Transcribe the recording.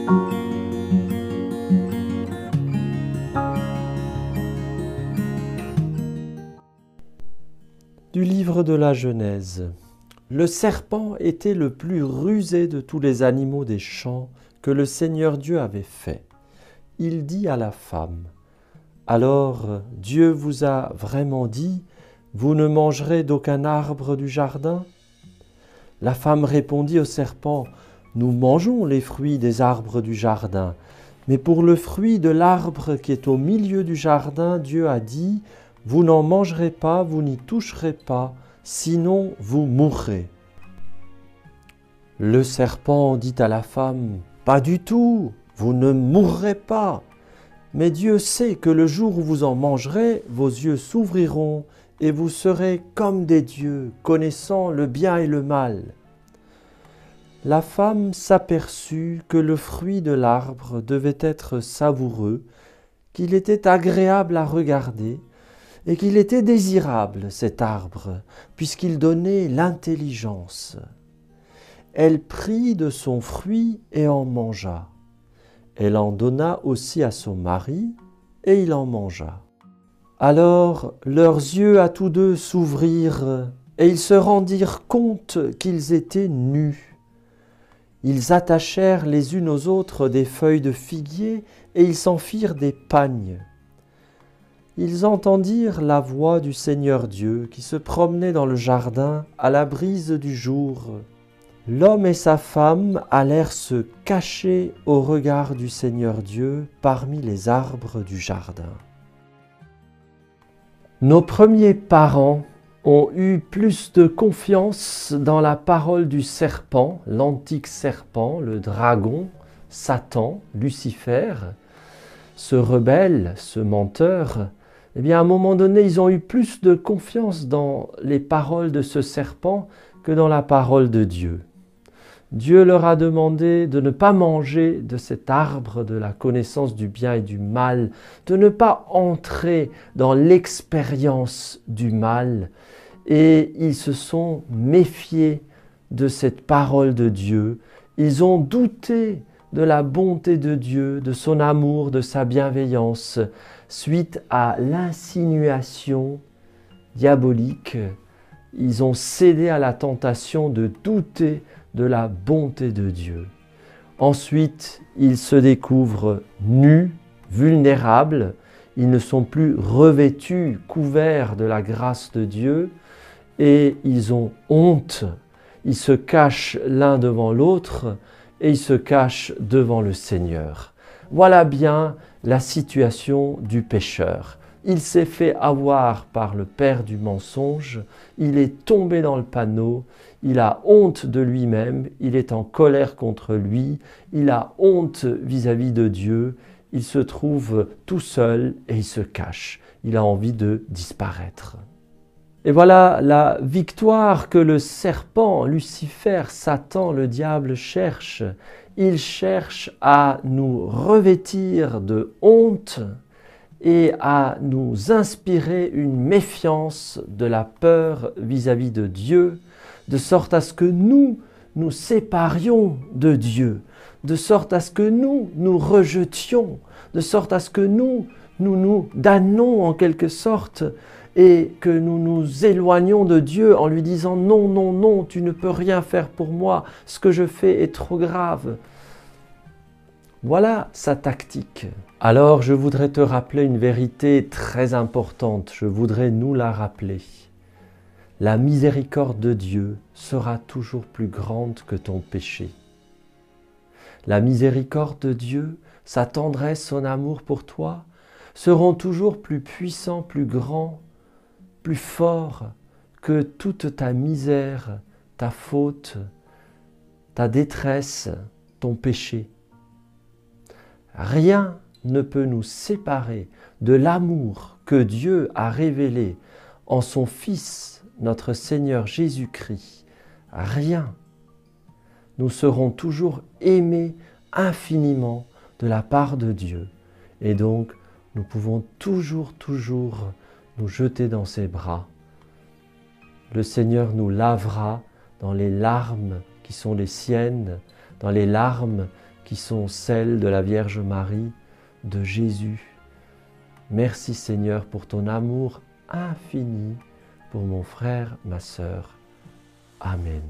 Du livre de la Genèse. Le serpent était le plus rusé de tous les animaux des champs que le Seigneur Dieu avait fait. Il dit à la femme, « Alors Dieu vous a vraiment dit, vous ne mangerez d'aucun arbre du jardin ?» La femme répondit au serpent, « Nous mangeons les fruits des arbres du jardin, mais pour le fruit de l'arbre qui est au milieu du jardin, Dieu a dit, « Vous n'en mangerez pas, vous n'y toucherez pas, sinon vous mourrez. » Le serpent dit à la femme, « Pas du tout, vous ne mourrez pas. Mais Dieu sait que le jour où vous en mangerez, vos yeux s'ouvriront et vous serez comme des dieux, connaissant le bien et le mal. » La femme s'aperçut que le fruit de l'arbre devait être savoureux, qu'il était agréable à regarder, et qu'il était désirable, cet arbre, puisqu'il donnait l'intelligence. Elle prit de son fruit et en mangea. Elle en donna aussi à son mari, et il en mangea. Alors leurs yeux à tous deux s'ouvrirent, et ils se rendirent compte qu'ils étaient nus. Ils attachèrent les unes aux autres des feuilles de figuier, et ils s'en firent des pagnes. Ils entendirent la voix du Seigneur Dieu qui se promenait dans le jardin à la brise du jour. L'homme et sa femme allèrent se cacher au regard du Seigneur Dieu parmi les arbres du jardin. Nos premiers parents ont eu plus de confiance dans la parole du serpent, l'antique serpent, le dragon, Satan, Lucifer, ce rebelle, ce menteur. Eh bien, à un moment donné, ils ont eu plus de confiance dans les paroles de ce serpent que dans la parole de Dieu. Dieu leur a demandé de ne pas manger de cet arbre de la connaissance du bien et du mal, de ne pas entrer dans l'expérience du mal. Et ils se sont méfiés de cette parole de Dieu. Ils ont douté de la bonté de Dieu, de son amour, de sa bienveillance, suite à l'insinuation diabolique. Ils ont cédé à la tentation de douter de la bonté de Dieu. Ensuite, ils se découvrent nus, vulnérables. Ils ne sont plus revêtus, couverts de la grâce de Dieu, et ils ont honte. Ils se cachent l'un devant l'autre et ils se cachent devant le Seigneur. Voilà bien la situation du pécheur. Il s'est fait avoir par le père du mensonge, il est tombé dans le panneau, il a honte de lui-même, il est en colère contre lui, il a honte vis-à-vis de Dieu, il se trouve tout seul et il se cache, il a envie de disparaître. Et voilà la victoire que le serpent, Lucifer, Satan, le diable cherche. Il cherche à nous revêtir de honte et à nous inspirer une méfiance, de la peur vis-à-vis de Dieu, de sorte à ce que nous séparions de Dieu, de sorte à ce que nous rejetions, de sorte à ce que nous damnons en quelque sorte et que nous nous éloignons de Dieu en lui disant « Non, non, non, tu ne peux rien faire pour moi, ce que je fais est trop grave ». Voilà sa tactique. Alors je voudrais te rappeler une vérité très importante, je voudrais nous la rappeler. La miséricorde de Dieu sera toujours plus grande que ton péché. La miséricorde de Dieu, sa tendresse, son amour pour toi seront toujours plus puissants, plus grands, plus forts que toute ta misère, ta faute, ta détresse, ton péché. Rien ne peut nous séparer de l'amour que Dieu a révélé en son Fils, notre Seigneur Jésus-Christ. Rien. Nous serons toujours aimés infiniment de la part de Dieu. Et donc, nous pouvons toujours nous jeter dans ses bras. Le Seigneur nous lavera dans les larmes qui sont les siennes, dans les larmes qui sont celles de la Vierge Marie, de Jésus. Merci Seigneur pour ton amour infini pour mon frère, ma sœur. Amen.